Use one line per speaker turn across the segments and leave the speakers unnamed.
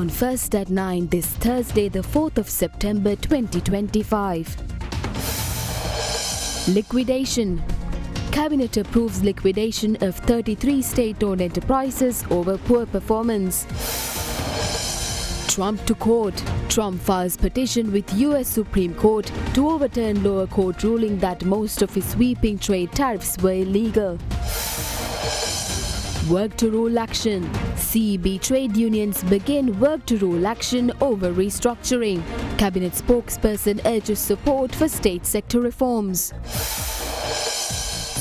on First at 9 this Thursday, the 4th of September 2025. Liquidation. Cabinet approves liquidation of 33 state-owned enterprises over poor performance. Trump to court. Trump files petition with US Supreme Court to overturn lower court ruling that most of his sweeping trade tariffs were illegal. Work to rule action. CEB trade unions begin work to rule action over restructuring. Cabinet spokesperson urges support for state sector reforms.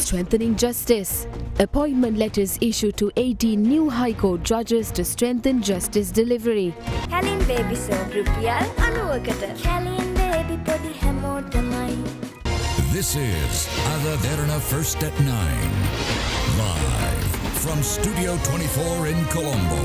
Strengthening justice. Appointment letters issued to 18 new High Court judges to strengthen justice delivery.
Kalin baby soap rupial 90කට. Kalin baby podi හැමෝටමයි.
This is Derana First at 9. Live from Studio 24 in Colombo.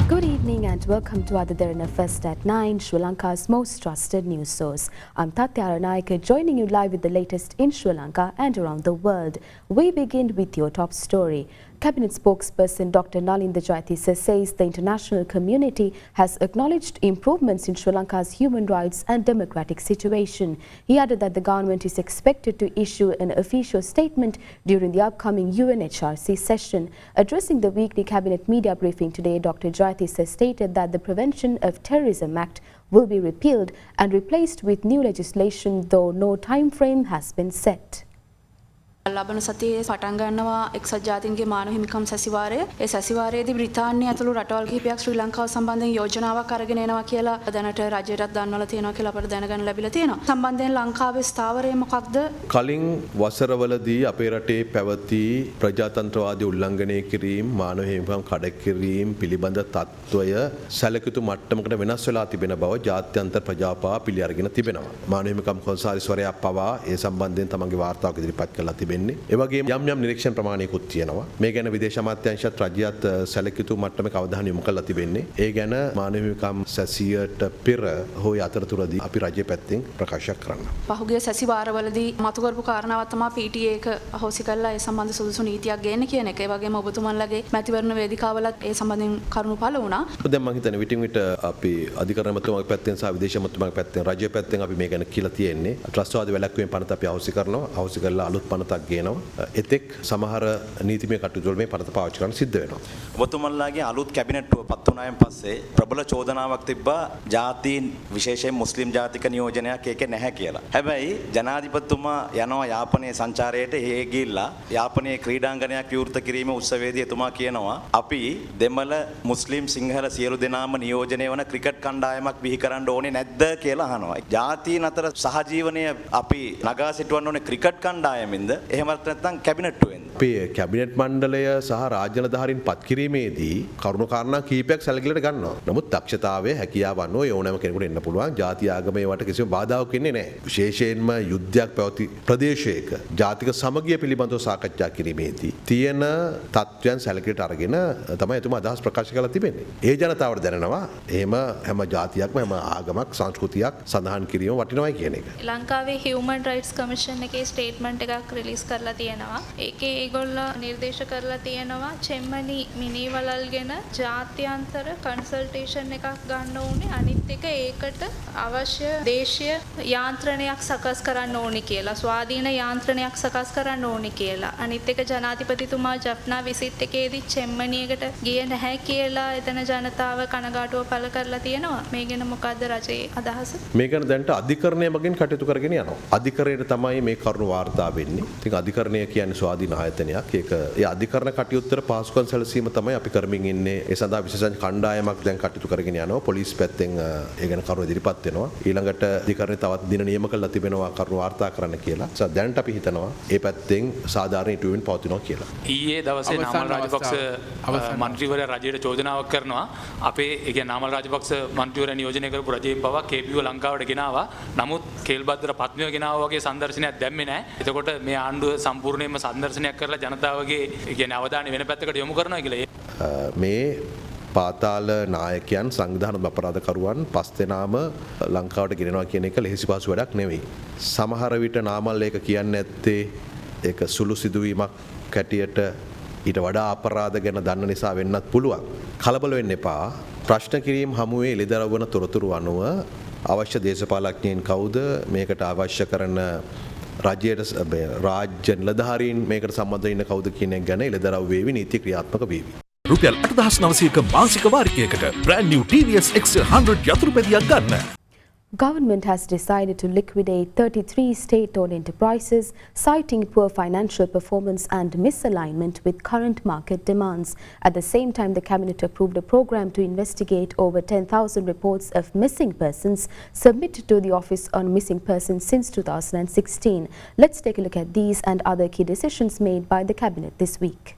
Good evening and welcome to Derana First at 9, Sri Lanka's most trusted news source. I'm Tatya Aranayake, joining you live with the latest in Sri Lanka and around the world. We begin with your top story. Cabinet spokesperson Dr. Nalinda Jayatissa says the international community has acknowledged improvements in Sri Lanka's human rights and democratic situation. He added that the government is expected to issue an official statement during the upcoming UNHRC session. Addressing the weekly cabinet media briefing today, Dr. Jayatissa stated that the Prevention of Terrorism Act will be repealed and replaced with new legislation, though no time frame has been set.
ලබන සතියේ පටන් ගන්නවා එක්සත් ජාතීන්ගේ මානව හිමිකම් සැසිවාරය. ඒ සැසිවාරයේදී බ්‍රිතාන්‍ය ඇතුළු රටවල් කිහිපයක් ශ්‍රී ලංකාව සම්බන්ධයෙන් යෝජනාවක් අරගෙන එනවා කියලා දැනට රජයටත් දන්වලා තියෙනවා කියලා අපිට දැනගන්න ලැබිලා තියෙනවා. සම්බන්ධයෙන් ලංකාවේ ස්ථාවරය මොකක්ද?
කලින් වසරවලදී අපේ රටේ පැවති ප්‍රජාතන්ත්‍රවාදී උල්ලංඝනය කිරීම, මානව හිමිකම් කඩකිරීම පිළිබඳ තත්ත්වය සැලකියුතු මට්ටමකට වෙනස් වෙලා තිබෙන බව ජාත්‍යන්තර ප්‍රජාපාව පිළි අරගෙන තිබෙනවා. මානව හිමිකම් කොන්සාරිස්වරයා පවා ඒ සම්බන්ධයෙන් තමන්ගේ වාර්තාවක් ඉදිරිපත් කළා තිබෙනවා. ඒ වගේම යම් නිරීක්ෂණ ප්‍රමාණයකුත් තියෙනවා. මේ ගැන විදේශ අමාත්‍යාංශයත් රජයත් සැලකියුතු මට්ටමක අවධානය යොමු කරලා තිබෙන්නේ. ඒ ගැන මානව හිමිකම් සැසියට පෙර හෝ අතරතුරදී අපි රජයේ පැත්තෙන් ප්‍රකාශ කරනවා.
පහුගිය සැසිවාරවලදී මතු කරපු කාරණාවක් තමයි PTA එක අහෝසි කළා ඒ සම්බන්ධ සුදුසු නීතියක් ගේන්න කියන එක. ඒ වගේම ඔබතුමන්ලගේ මැතිවරණ වේදිකාවලත් ඒ සම්බන්ධයෙන් කරුණු පළ වුණා.
දැන් මම හිතන්නේ විටින් විට අපි අධිකරණ මතුමාගේ පැත්තෙන් සහ විදේශ මතුමාගේ පැත්තෙන් රජයේ පැත්තෙන් අපි මේ ගැන කියලා තියෙන්නේ. ත්‍රස්තවාදී වැළැක්වීම පනත අපි අහෝසි කරනවා. අහෝසි කරලා අලුත් පනතක් ගේනවා. එතෙක් සමහර නීතිමය කටයුතු වල මේ පනත පාවිච්චි කරන්න සිද්ධ වෙනවා.
ඔබතුමන්ලාගේ අලුත් කැබිනට්ටුව පත් වුණායින් පස්සේ ප්‍රබල චෝදනාවක් තිබ්බා ජාතීන් විශේෂයෙන් මුස්ලිම් ජාතික නියෝජනයක් ඒකේ නැහැ කියලා. හැබැයි ජනාධිපතිතුමා යනවා යාපනයේ සංචාරයට ඒ ගිහිල්ලා යාපනයේ ක්‍රීඩාංගණයක් විවෘත කිරීමේ උත්සවයේදී එතුමා කියනවා අපි දෙමළ මුස්ලිම් සිංහල සියලු දෙනාම නියෝජනය වන ක්‍රිකට් කණ්ඩායමක් බිහි කරන්න ඕනේ නැද්ද කියලා අහනවා. ජාතීන් අතර සහජීවනය අපි නගා සිටවන්න ඕනේ ක්‍රිකට් කණ්ඩායමින්ද එහෙමත් නැත්නම් කැබිනට්ටුවෙන්ද?
අපේ කැබිනට් මණ්ඩලය සහ රාජ්‍ය නිලධාරීන් පත් කිරීමේදී කරුණු කාරණා කීපයක් සැලකිලිට ගන්නවා. නමුත් දක්ෂතාවය හැකියාව අනුව ඕනෑම කෙනෙකුට එන්න පුළුවන්. ජාති ආගම ඒවට කිසිම බාධාවක් ඉන්නේ නැහැ. විශේෂයෙන්ම යුද්ධයක් පැවති ප්‍රදේශයක ජාතික සමගිය පිළිබඳව සාකච්ඡා කිරීමේදී තියෙන තත්ත්වයන් සැලකිලිට අරගෙන තමයි එතුමා අදහස් ප්‍රකාශ කරලා තිබෙන්නේ. ඒ ජනතාවට දැනනවා එහෙම හැම ජාතියක්ම හැම ආගමක් සංස්කෘතියක් සඳහන් කිරීම වටිනවයි කියන එක.
ලංකාවේ හියුමන් රයිට්ස් කමිෂන් එකේ ස්ටේට්මන්ට් එකක් රිලීස් කරලා තියෙනවා. ඒකේ ඒගොල්ලෝ නිර්දේශ කරලා තියෙනවා චෙම්මනි මිනිවලල් ගැන ජාත්‍යන්තර කන්සල්ටේෂන් එකක් ගන්න ඕනේ. අනිත් එක ඒකට අවශ්‍ය දේශීය යාන්ත්‍රණයක් සකස් කරන්න ඕනේ කියලා. ස්වාධීන යාන්ත්‍රණයක් සකස් කරන්න ඕනේ කියලා. අනිත් එක ජනාධිපතිතුමා ජප්නා විසිට් එකේදී චෙම්මනියකට ගියේ නැහැ කියලා එතන ජනතාව කනගාටුව පළ කරලා තියෙනවා. මේ ගැන මොකද්ද රජයේ අදහස?
මේ ගැන දැනට අධිකරණය මගින් කටයුතු කරගෙන යනවා. අධිකරණයට තමයි මේ කරුණු වාර්තා වෙන්නේ. ඉතින් අධිකරණය කියන්නේ ස්වාධීන ආයතනයක්. ඒක ඒ අධිකරණ කටයුත්තට පහසුකම් සැලසීම තමයි අපි කරමින් ඉන්නේ. ඒ සඳහා විශේෂ කණ්ඩායමක් දැන් කටයුතු කරගෙන යනවා. පොලිස් පැත්තෙන් ඒ ගැන කරුණු ඉදිරිපත් වෙනවා. ඊළඟට අධිකරණය තවත් දින නියම කරලා තිබෙනවා කරුණු වාර්තා කරන්න කියලා. දැනට අපි හිතනවා ඒ පැත්තෙන් සාධාරණ ඉටුවෙන් පවතිනවා කියලා.
ඊයේ දවසේ නාමල් රාජපක්ෂ මන්ත්‍රීවරයා රජයට චෝදනාවක් කරනවා. අපේ ඒ කියන්නේ නාමල් රාජපක්ෂ මන්ත්‍රීවරයා නියෝජනය කරපු රජයෙන් පවා KPව ලංකාවට ගෙනාවා. නමුත් කේල්බද්දර පත්මිව ගෙනාවා වගේ සංදර්ශනයක් දැම්මේ නැහැ. එතකොට මේ ආණ්ඩුව සම්පූර්ණයෙන්ම සංදර්ශනයක් කරලා ජනතාවගේ ඒ කියන්නේ අවධානය වෙන පැත්තකට යොමු කරනවා කියලා.
මේ පාතාල නායකයන් සංවිධාන අපරාධකරුවන් 5 දෙනාම ලංකාවට ගෙනෙනවා කියන එක ලෙහෙසි පහසු වැඩක් නෙවෙයි. සමහර විට නාමල් ඒක කියන්නේ නැත්තේ ඒක සුළු සිදුවීමක් කැටියට ඊට වඩා අපරාධ ගැන දන්න නිසා වෙන්නත් පුළුවන්. කලබල වෙන්න එපා. ප්‍රශ්න කිරීම හමුවේ එළිදරව් වන තොරතුරු අනුව අවශ්‍ය දේශපාලඥයින් කවුද මේකට අවශ්‍ය කරන රජයට රාජ්‍ය නිලධාරීන් මේකට සම්බන්ධ වෙන්න කවුද කියන එක ගැන එළිදරව් වේවි නීති ක්‍රියාත්මක වේවි.
රුපියල් 8900ක මාසික වාරිකයකට brand new TVS X100 යතුරු පැදියක් ගන්න.
Government has decided to liquidate 33 state-owned enterprises, citing poor financial performance and misalignment with current market demands. At the same time, the Cabinet approved a program to investigate over 10,000 reports of missing persons submitted to the Office on Missing Persons since 2016. Let's take a look at these and other key decisions made by the Cabinet this week.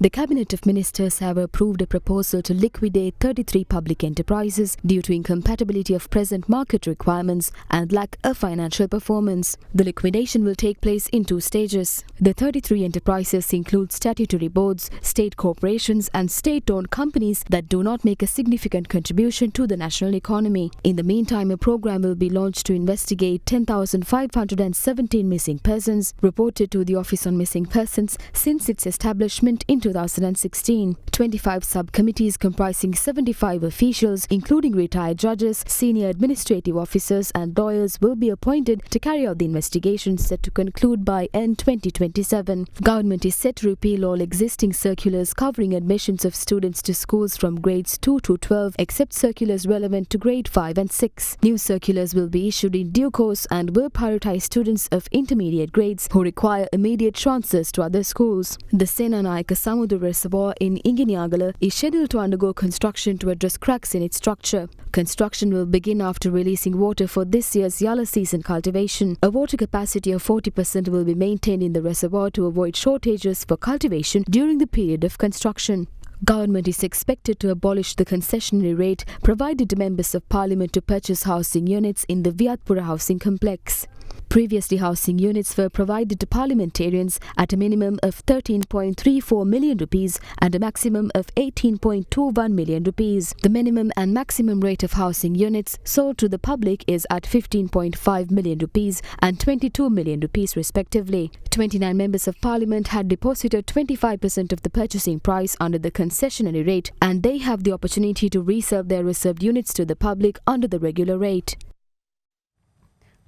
The Cabinet of Ministers have approved a proposal to liquidate 33 public enterprises due to incompatibility of present market requirements and lack of financial performance. The liquidation will take place in 2 stages. The 33 enterprises include statutory boards, state corporations and state-owned companies that do not make a significant contribution to the national economy. In the meantime, a program will be launched to investigate 10,517 missing persons reported to the Office on Missing Persons since its establishment in 2016. 25 subcommittees comprising 75 officials, including retired judges, senior administrative officers and lawyers will be appointed to carry out the investigations set to conclude by end 2027. Government is set to repeal all existing circulars covering admissions of students to schools from grades 2 to 12 except circulars relevant to grade 5 and 6. New circulars will be issued in due course and will prioritize students of intermediate grades who require immediate transfers to other schools. The Senanayaka Samudra Reservoir in Ingeniagala is scheduled to undergo construction to address cracks in its structure. Construction will begin after releasing water for this year's Yala season cultivation. A water capacity of 40% will be maintained in the reservoir to avoid shortages for cultivation during the period of construction. Government is expected to abolish the concessionary rate provided to members of parliament to purchase housing units in the Viatpura housing complex. Previously, housing units were provided to parliamentarians at a minimum of 13.34 million rupees and a maximum of 18.21 million rupees. The minimum and maximum rate of housing units sold to the public is at 15.5 million rupees and 22 million rupees respectively. 29 members of parliament had deposited 25% of the purchasing price under the concessionary rate, and they have the opportunity to resell their reserved units to the public under the regular rate.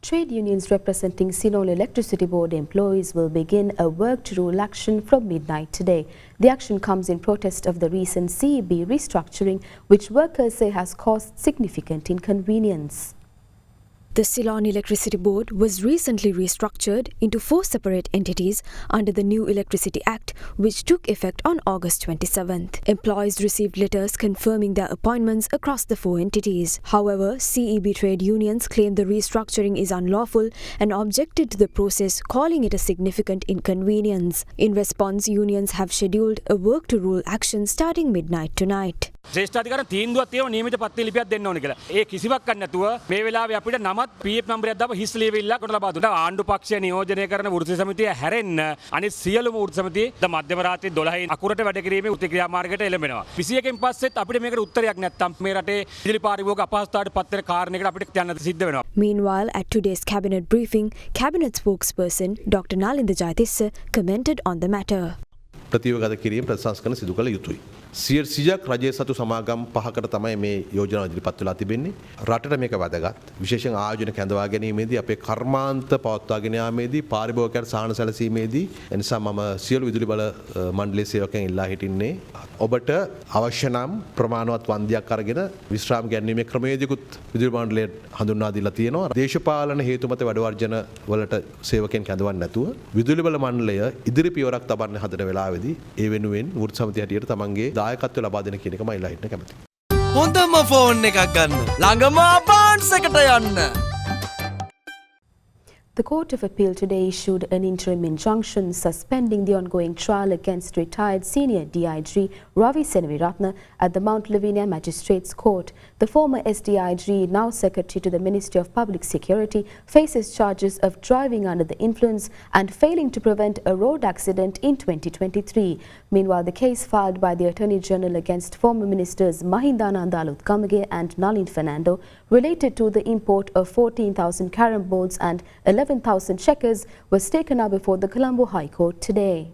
Trade unions representing Sinol Electricity Board employees will begin a work-to-rule action from midnight today. The action comes in protest of the recent CEB restructuring, which workers say has caused significant inconvenience.
The Ceylon Electricity Board was recently restructured into 4 separate entities under the new Electricity Act, which took effect on August 27th. Employees received letters confirming their appointments across the 4 entities. However, CEB trade unions claim the restructuring is unlawful and objected to the process, calling it a significant inconvenience. In response, unions have scheduled a work-to-rule action starting midnight tonight.
ශ්‍රේෂ්ඨාධිකාරණ තීන්දුවක් තියෙනවා නියමිත පත්‍රය ලිපියක් දෙන්න ඕනේ කියලා. ඒ කිසිවක් ගන්න නැතුව මේ වෙලාවේ අපිට නමත් PF නම්බරයක් දාපු හිස් ලියවිල්ලක් කොට ලබා දුන්නා. ආණ්ඩු පක්ෂය නියෝජනය කරන වෘත්ති සමිතිය හැරෙන්න අනිත් සියලුම වෘත්ති සමිතිය මධ්‍යම රාත්‍රී 12 අකුරට වැඩ කිරීමේ උත්ති ක්‍රියාමාර්ගයට එළඹෙනවා. 21කින් පස්සෙත් අපිට මේකට උත්තරයක් නැත්තම් මේ රටේ විදුලි පාරිභෝගික අපහසුතාවට පත් වෙන කාරණයකට අපිට යන්න සිද්ධ වෙනවා.
Meanwhile, at today's cabinet briefing, cabinet spokesperson Dr. Nalinda Jayatissa commented on the matter.
ප්‍රතිවගත කිරීම ප්‍රතිසංස්කරණ සිදු කළ යුතුයි. 100ක් රජයේ සතු සමාගම් 5කට තමයි මේ යෝජනාව ඉදිරිපත් වෙලා තිබෙන්නේ. රටට මේක වැදගත්. විශේෂයෙන් ආයෝජන කැඳවා ගැනීමේදී අපේ කර්මාන්ත පවත්වාගෙන යාමේදී පාරිභෝගිකයන්ට සාහන සැලසීමේදී එනිසා මම සියලු විදුලි බල මණ්ඩලයේ සේවකයන් ඉල්ලා හිටින්නේ ඔබට අවශ්‍ය නම් ප්‍රමාණවත් වන්දියක් අරගෙන විශ්‍රාම ගැනීමේ ක්‍රමවේදිකුත් විදුලි මණ්ඩලයේ හඳුන්වා දීලා තියෙනවා. දේශපාලන හේතු මත වැඩ වර්ජන වලට සේවකයන් කැඳවන්නේ නැතුව විදුලි බල මණ්ඩලය ඉදිරි පියවරක් තබන්න හදන වෙලාවේදී ඒ වෙනුවෙන් වෘත්ති සමිතිය හැටියට තමන්ගේ දායකත්වය ලබා දෙන කියන එක මම ඉල්ලා හිටින්න කැමතියි.
හොඳම ෆෝන් එකක් ගන්න. ළඟම බාන්ස් එකට යන්න.
The Court of Appeal today issued an interim injunction suspending the ongoing trial against retired senior DIG Ravi Senaviratne at the Mount Lavinia Magistrates Court. The former SDIG, now Secretary to the Ministry of Public Security, faces charges of driving under the influence and failing to prevent a road accident in 2023. Meanwhile, the case filed by the Attorney General against former ministers Mahindananda Alutkamage and Nalin Fernando related to the import of 14,000 carom boards and 11,000 checkers was taken up before the Colombo High Court today.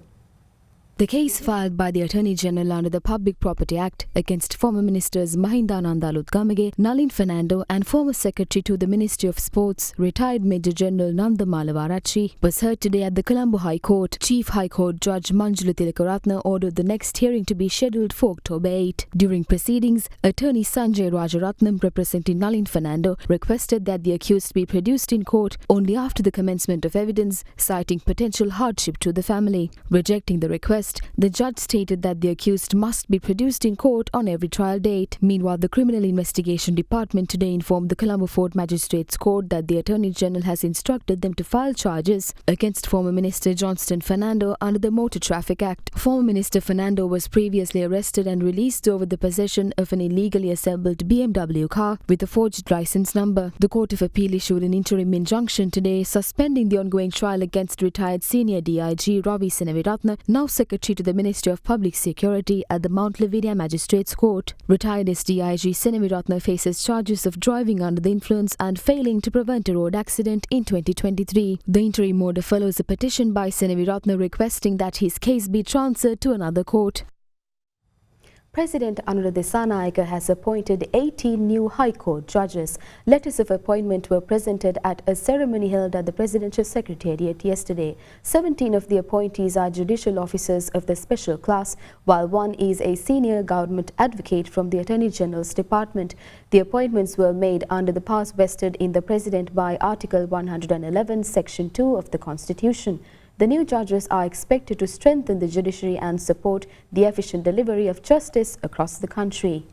The case filed by the Attorney General under the Public Property Act against former ministers Mahindananda Aluthgamage, Nalin Fernando and former Secretary to the Ministry of Sports, retired Major General Nanda Malavarachchi, was heard today at the Colombo High Court. Chief High Court Judge Manjula Tilakaratne ordered the next hearing to be scheduled for October 8. During proceedings, Attorney Sanjay Rajaratnam, representing Nalin Fernando, requested that the accused be produced in court only after the commencement of evidence, citing potential hardship to the family. Rejecting the request, the judge stated that the accused must be produced in court on every trial date. Meanwhile, the Criminal Investigation Department today informed the Colombo Fort Magistrates Court that the Attorney General has instructed them to file charges against former Minister Johnston Fernando under the Motor Traffic Act. Former Minister Fernando was previously arrested and released over the possession of an illegally assembled BMW car with a forged license number. The Court of Appeal issued an interim injunction today suspending the ongoing trial against retired senior DIG Ravi Senaviratne, now Secretary to the Ministry of Public Security at the Mount Lavinia Magistrates Court. Retired SDIG Senaviratne faces charges of driving under the influence and failing to prevent a road accident in 2023. The interim order follows a petition by Senaviratne requesting that his case be transferred to another court.
President Anura Dissanayake has appointed 18 new High Court judges. Letters of appointment were presented at a ceremony held at the Presidential Secretariat yesterday. 17 of the appointees are judicial officers of the special class, while one is a senior government advocate from the Attorney General's Department. The appointments were made under the powers vested in the President by Article 111, Section 2 of the Constitution. The new judges are expected to strengthen the judiciary and support the efficient delivery of justice across the country.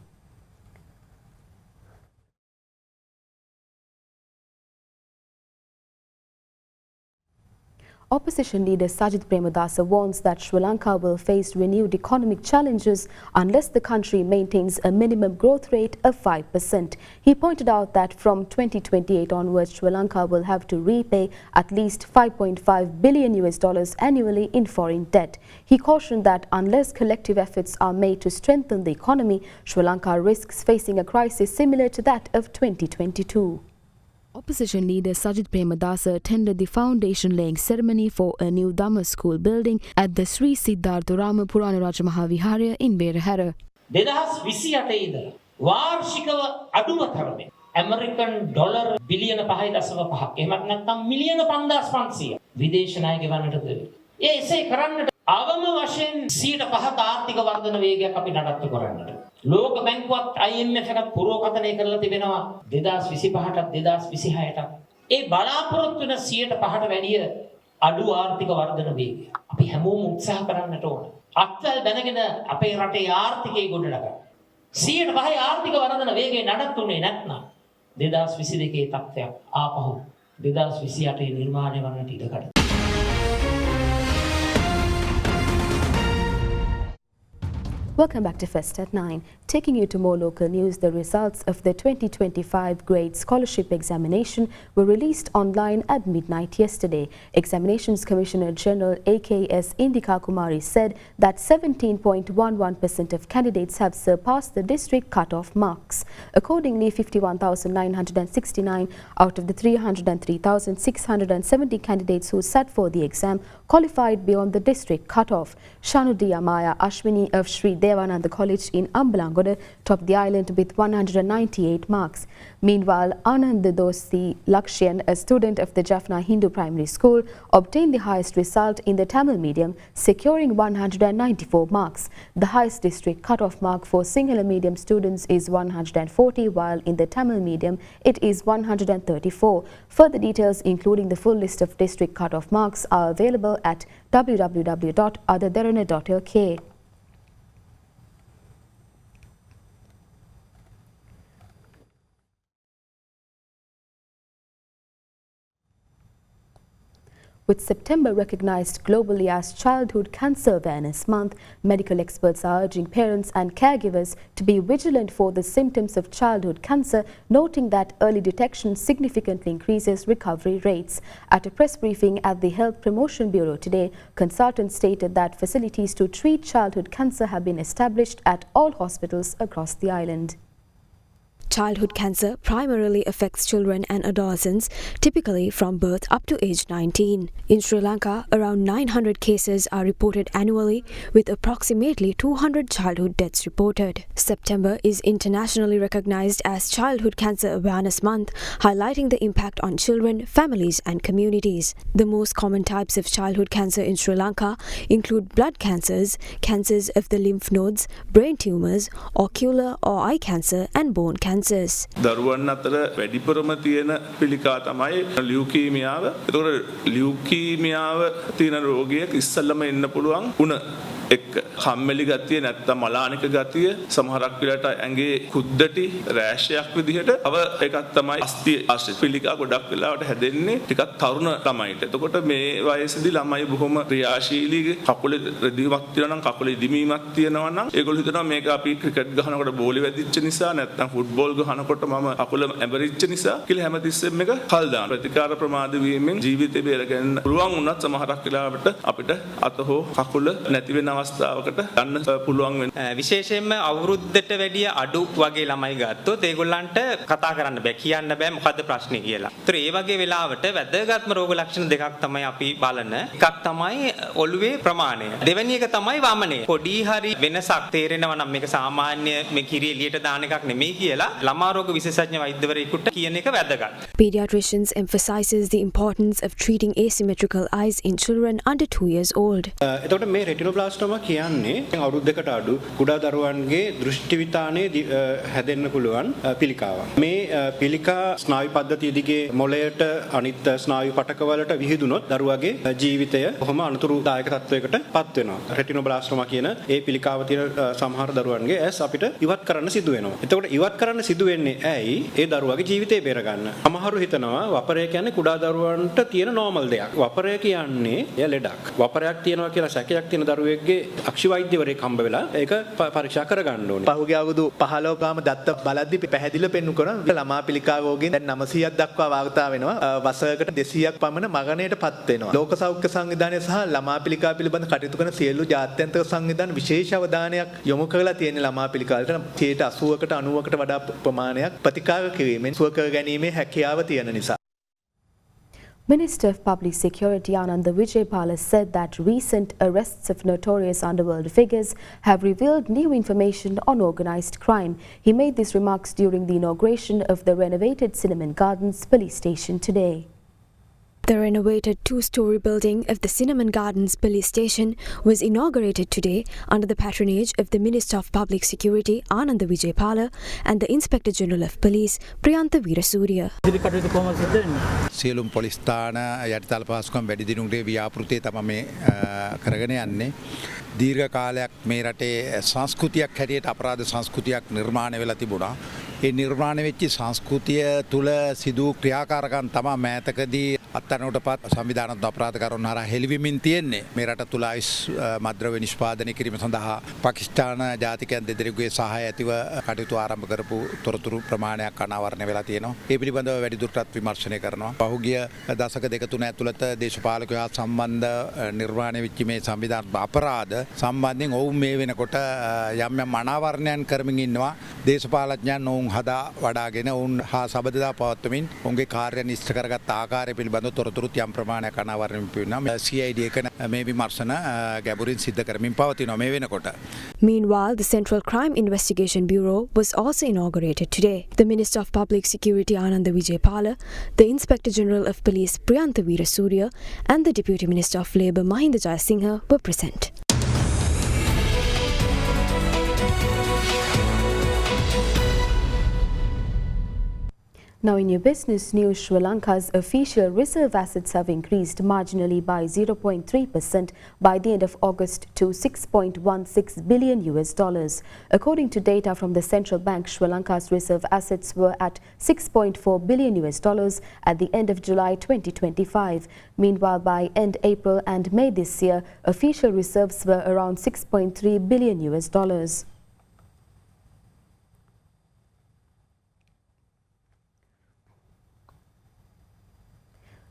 Opposition leader Sajith Premadasa warns that Sri Lanka will face renewed economic challenges unless the country maintains a minimum growth rate of 5%. He pointed out that from 2028 onwards, Sri Lanka will have to repay at least $5.5 billion annually in foreign debt. He cautioned that unless collective efforts are made to strengthen the economy, Sri Lanka risks facing a crisis similar to that of 2022.
Opposition leader Sajith Premadasa attended the foundation-laying ceremony for a new Dhamma school building at the Sri Siddhartha Rama Purana Raja Mahaviharya in Berahara.
2028 ඉඳලා වාර්ෂිකව අඩුම තරමේ American dollar බිලියන 5.5ක් එහෙමත් නැත්නම් මිලියන 5500 විදේශ ණය ගෙවන්නට දෙවි. එසේ කරන්නට අවම වශයෙන් 105ක ආර්ථික වර්ධන වේගයක් අපි නඩත්තු කරන්නට. ලෝක බැංකුවත් IMF එකත් පුරෝකථනය කරලා තිබෙනවා 2025ටත් 2026ටත්. ඒ බලාපොරොත්තු වෙන 105ට වැඩිය අඩු ආර්ථික වර්ධන වේගය. අපි හැමෝම උත්සාහ කරන්නට ඕන. අත්වල දැනගෙන අපේ රටේ ආර්ථිකය ගොඩනගන්න. 105 ආර්ථික වර්ධන වේගය නඩත්තුනේ නැත්නම් 2022 තත්ත්වයක් ආපහු 2028 නිර්මාණය වන්නට ඉඩකඩ.
Welcome back to First at 9. Taking you to more local news, the results of the 2025 grade scholarship examination were released online at midnight yesterday. Examinations Commissioner General AKS Indika Kumari said that 17.11% of candidates have surpassed the district cut-off marks. Accordingly, 51,969 out of the 303,670 candidates who sat for the exam qualified beyond the district cut-off. Shanudi Amaya Ashwini of Sri Devananda College in Ambalangoda topped the island with 198 marks. Meanwhile, Anand Dosi Lakshan, a student of the Jaffna Hindu Primary School, obtained the highest result in the Tamil medium, securing 194 marks. The highest district cut-off mark for Sinhala medium students is 140, while in the Tamil medium it is 134. Further details, including the full list of district cut-off marks, are available at www.adaderana.lk. With September recognized globally as Childhood Cancer Awareness Month, medical experts are urging parents and caregivers to be vigilant for the symptoms of childhood cancer, noting that early detection significantly increases recovery rates. At a press briefing at the Health Promotion Bureau today, consultants stated that facilities to treat childhood cancer have been established at all hospitals across the island.
Childhood cancer primarily affects children and adolescents, typically from birth up to age 19. In Sri Lanka, around 900 cases are reported annually, with approximately 200 childhood deaths reported. September is internationally recognized as Childhood Cancer Awareness Month, highlighting the impact on children, families, and communities. The most common types of childhood cancer in Sri Lanka include blood cancers, cancers of the lymph nodes, brain tumors, ocular or eye cancer, and bone cancers.
දරුවන් අතර වැඩිපුරම තියෙන පිළිකා තමයි ලියුකීමියාව. ඒතකොට ලියුකීමියාව තියෙන රෝගියෙක් ඉස්සෙල්ලම එන්න පුළුවන් උණ එක්ක කම්මැලි ගතිය නැත්නම් මලානික ගතිය සමහරක් වෙලාවට ඇඟේ කුද්දටි රෑෂයක් විදිහට තව එකක් තමයි අස්ථි ආශ්‍රිත පිළිකා ගොඩක් වෙලාවට හැදෙන්නේ ටිකක් තරුණ ළමයිට. එතකොට මේ වයසේදී ළමයි බොහොම ක්‍රියාශීලී කකුලේ රෙදිමක් තියෙනවා නම් කකුලේ දිමීමක් තියෙනවා නම් ඒගොල්ලෝ හිතනවා මේක අපි ක්‍රිකට් ගහනකොට බෝලේ වැදිච්ච නිසා නැත්නම් ෆුට්බෝල් ගහනකොට මම කකුල ඇඹරිච්ච නිසා කියලා හැමතිස්සෙම මේක කල් දාන ප්‍රතිකාර ප්‍රමාද වීමෙන් ජීවිතේ බේරගන්න පුළුවන් වුණත් සමහරක් වෙලාවට අපිට අත හෝ කකුල නැති වෙන අවස්ථාවකට ගන්න පුළුවන් වෙන
විශේෂයෙන්ම අවුරුද්දට වැඩිය අඩු වගේ ළමයි ගත්තොත් ඒගොල්ලන්ට කතා කරන්න බෑ කියන්න බෑ මොකද්ද ප්‍රශ්නේ කියලා. ඒතර ඒ වගේ වෙලාවට වැදගත්ම රෝග ලක්ෂණ දෙකක් තමයි අපි බලන. එකක් තමයි ඔළුවේ ප්‍රමාණය. දෙවෙනි එක තමයි වමනය. පොඩි හරි වෙනසක් තේරෙනවා නම් මේක සාමාන්‍ය මේ කිරි එළියට දාන එකක් නෙමෙයි කියලා ළමා රෝග විශේෂඥ වෛද්‍යවරයෙකුට කියන එක වැදගත්.
Pediatricians emphasizes the importance of treating asymmetrical eyes in children under 2 years old.
එතකොට මේ රෙටිනෝබ්ලාස්ටෝමා කියන්නේ අවුරුදු දෙකට අඩු කුඩා දරුවන්ගේ දෘෂ්ටි විතානයේ හැදෙන්න පුළුවන් පිළිකාවක්. මේ පිළිකා ස්නායු පද්ධතිය දිගේ මොළයට අනිත් ස්නායු පටකවලට විහිදුනොත් දරුවාගේ ජීවිතය කොහොම අනුතුරුදායක තත්වයකට පත් වෙනවා. රෙටිනෝබ්ලාස්ටෝමා කියන ඒ පිළිකාව තියෙන සමහර දරුවන්ගේ ඇස් අපිට ඉවත් කරන්න සිදු වෙනවා. එතකොට ඉවත් කරන්න සිදු වෙන්නේ ඇයි? ඒ දරුවාගේ ජීවිතය බේර ගන්න. සමහරු හිතනවා වපරය කියන්නේ කුඩා දරුවන්ට තියෙන නෝමල් දෙයක්. වපරය කියන්නේ එය ලෙඩක්. වපරයක් තියෙනවා කියලා සැකයක් තියෙන දරුවෙක්ගේ අක්ෂි වෛද්‍යවරයෙක් හම්බ වෙලා ඒක පරීක්ෂා කරගන්න ඕනේ.
පහුගිය අවුරුදු 15 ගාම දත්ත බලද්දි පැහැදිලිව පෙන්වු කරන ළමා පිළිකා රෝගීන් දැන් 900ක් දක්වා වාර්තා වෙනවා. වසරකට 200ක් පමණ මරණයටපත් වෙනවා. ලෝක සෞඛ්‍ය සංවිධානය සහ ළමා පිළිකා පිළිබඳ කටයුතු කරන සියලු ජාත්‍යන්තර සංවිධාන විශේෂ අවධානයක් යොමු කරලා තියෙන ළමා පිළිකාවලට 80කට 90කට වඩා ප්‍රමාණයක් ප්‍රතිකාර කිරීමෙන් සුව කර ගැනීමේ හැකියාව තියෙන නිසා.
Minister of Public Security Ananda Vijaypala said that recent arrests of notorious underworld figures have revealed new information on organised crime. He made these remarks during the inauguration of the renovated Cinnamon Gardens police station today. The renovated 2-story building of the Cinnamon Gardens police station was inaugurated today under the patronage of the Minister of Public Security Ananda Vijaypala and the Inspector General of Police Priyantha Veerasurya.
සියලුම police ස්ථාන යටිතල පහසුකම් වැඩි දිනුකට ව්‍යාපෘතිය තමයි මේ කරගෙන යන්නේ. දීර්ඝ කාලයක් මේ රටේ සංස්කෘතියක් හැටියට අපරාධ සංස්කෘතියක් නිර්මාණය වෙලා තිබුණා. ඒ නිර්මාණය වෙච්ච සංස්කෘතිය තුල සිදු ක්‍රියාකාරකම් තමයි මෑතකදී අත්අඩංගුවටපත් සංවිධානාත්මක අපරාධකරුවන් හරහා හෙළිවෙමින් තියෙන්නේ. මේ රට තුල මද්‍රව්‍ය නිෂ්පාදනය කිරීම සඳහා පාකිස්තාන ජාතිකයන් දෙදෙනෙකුගේ සහාය ඇතිව කටයුතු ආරම්භ කරපු තොරතුරු ප්‍රමාණයක් අනාවරණය වෙලා තියෙනවා. ඒ පිළිබඳව වැඩිදුරටත් විමර්ශනය කරනවා. පහුගිය දශක දෙක තුන ඇතුළත දේශපාලකයෝ හා සම්බන්ධ නිර්මාණය වෙච්ච මේ සංවිධානාත්මක අපරාධ සම්බන්ධයෙන් ඔවුන් මේ වෙනකොට යම් යම් අනාවරණයන් කරමින් ඉන්නවා. දේශපාලඥයන් ඔවුන් හදා වඩාගෙන ඔවුන් හා සබඳතා පවත්වමින් ඔවුන්ගේ කාර්යයන් ඉෂ්ට කරගත් ආකාරය පිළිබඳව තොරතුරුත් යම් ප්‍රමාණයක් අනාවරණය වෙනවා. CID එක මේ විමර්ශන ගැඹුරින් සිද්ධ කරමින් පවතිනවා මේ වෙනකොට.
Meanwhile, the Central Crime Investigation Bureau was also inaugurated today. The Minister of Public Security Ananda Vijaypala, the Inspector General of Police Priyantha Veerasurya and the Deputy Minister of Labour Mahinda Jayasinghe were present. Now in your business news, Sri Lanka's official reserve assets have increased marginally by 0.3% by the end of August to $6.16 billion. According to data from the central bank, Sri Lanka's reserve assets were at $6.4 billion at the end of July 2025. Meanwhile, by end April and May this year, official reserves were around $6.3 billion.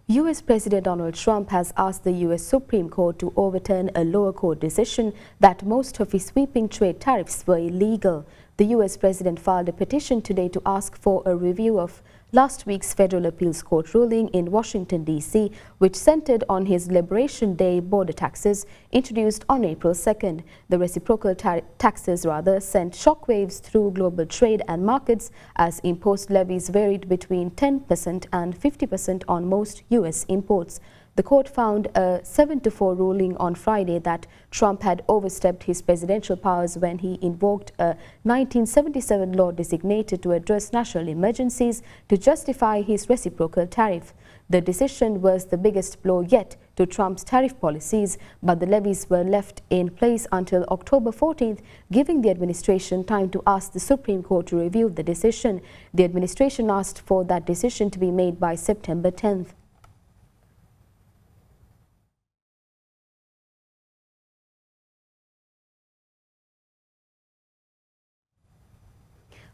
US President Donald Trump has asked the US Supreme Court to overturn a lower court decision that most of his sweeping trade tariffs were illegal.
The US president filed a petition today to ask for a review of last week's federal appeals court ruling in Washington, D.C., which centered on his Liberation Day border taxes introduced on April 2nd. The reciprocal taxes sent shockwaves through global trade and markets as imposed levies varied between 10% and 50% on most U.S. imports. The court found a 7-4 ruling on Friday that Trump had overstepped his presidential powers when he invoked a 1977 law designated to address national emergencies to justify his reciprocal tariff. The decision was the biggest blow yet to Trump's tariff policies, but the levies were left in place until October 14th, giving the administration time to ask the Supreme Court to review the decision. The administration asked for that decision to be made by September 10th.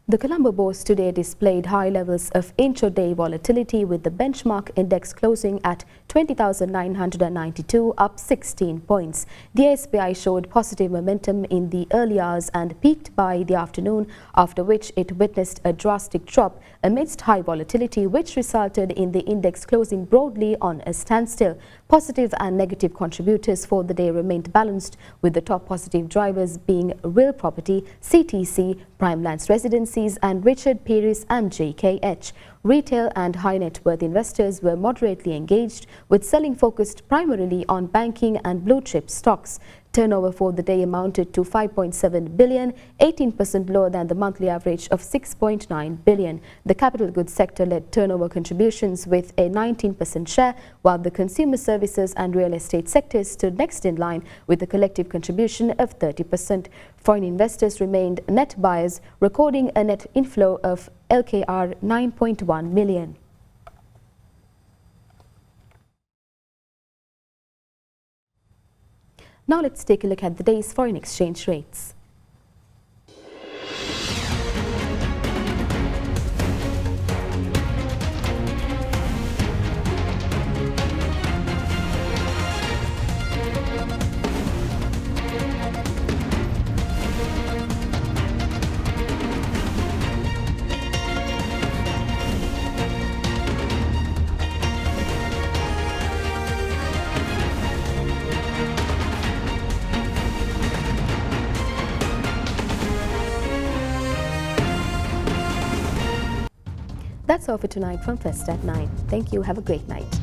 The Colombo Bourse today displayed high levels of intraday volatility with the benchmark index closing at 20,992, up 16 points. The SPI showed positive momentum in the early hours and peaked by the afternoon, after which it witnessed a drastic drop amidst high volatility, which resulted in the index closing broadly on a standstill. Positive and negative contributors for the day remained balanced, with the top positive drivers being real property, CTC, Prime Lands Residencies and Richard Peris and JKH. Retail and high net worth investors were moderately engaged, with selling focused primarily on banking and blue chip stocks. Turnover for the day amounted to 5.7 billion, 18% lower than the monthly average of 6.9 billion. The capital goods sector led turnover contributions with a 19% share, while the consumer services and real estate sectors stood next in line with a collective contribution of 30%. Foreign investors remained net buyers, recording a net inflow of LKR 9.1 million. Now let's take a look at the day's foreign exchange rates. That's all for tonight from First at 9. Thank you. Have a great night.